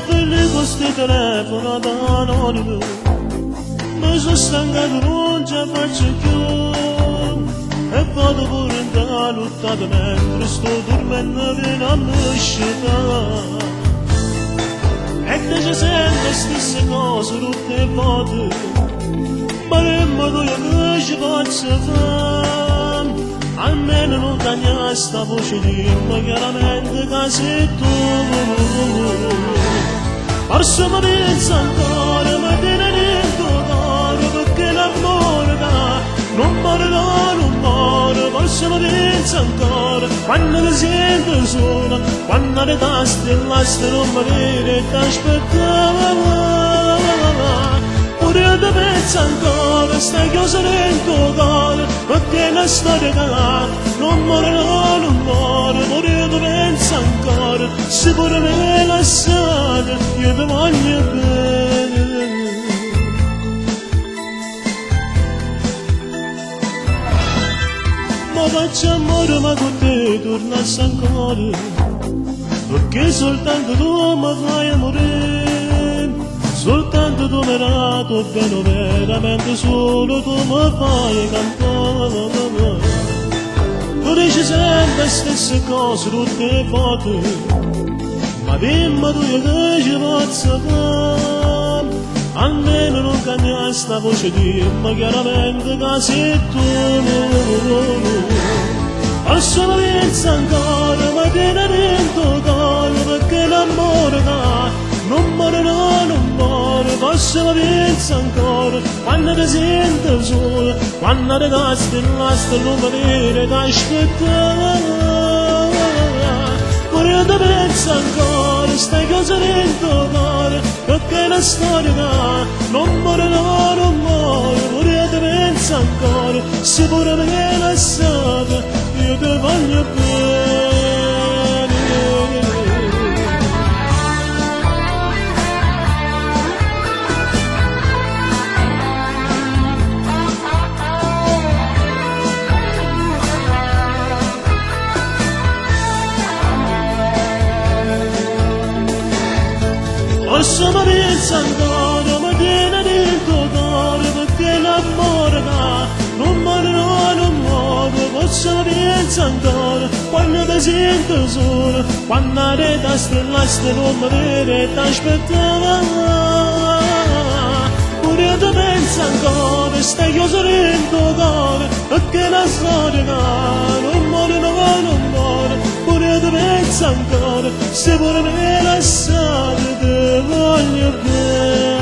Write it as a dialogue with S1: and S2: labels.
S1: felice con sti telefono da anonimo, mi sono stancato, non ce la faccio più. E vado pure in da lottata mentre sto dormendo fino a nascita. E te ci sento le stesse cose tutte le volte, ma nemmeno io che ci faccio fare. Almeno non taglia sta voce di me chiaramente che sei tu. Forse mi pensa ancora, ma te ne rendo cuore, perché l'amore non muore, non muore. Forse mi pensa ancora, quando ti sento sola, quando le taste e l'aste non mi vede e ti aspettava. Pure io ti penso ancora, stai chiusa dentro cuore, perché la storia che non muore, non muore. Pure io ti penso ancora, se pure me lasciate, io ti voglio bene. Ma faccio amore, ma con te tornassi ancora, perché soltanto tu mi fai morire, soltanto tu mi rato bene, veramente solo tu mi fai cantare. Tu dici sempre le stesse cose tutte le volte, ma dimmi tu io che ci posso fare. Almeno non cambia sta voce, dimmi chiaramente che sei tu. Forse mi pensa ancora, ma te ne rendo cuore, perché l'amore non muore, non muore. Forse mi pensa ancora, quando ti sento sola, quando le taste e l'aste non mi vede, ti aspettava. Pure io ti penso ancora, stai chiusa dentro cuore, perché la storia non muore, non muore. Pure io ti penso ancora, se pure me lasciate, io ti voglio bene. Forse mi pensa ancora, ma tiene dentro cuore, perché l'amore non muore, non muore. Forse mi pensa ancora, quando ti sento sola, quando le taste e l'aste non mi vede, ti aspettava. Pure io ti penso ancora, stai chiusa dentro cuore, perché la storia non muore, non muore. Pure io ti penso ancora, se pure me lasciate, ti voglio bene.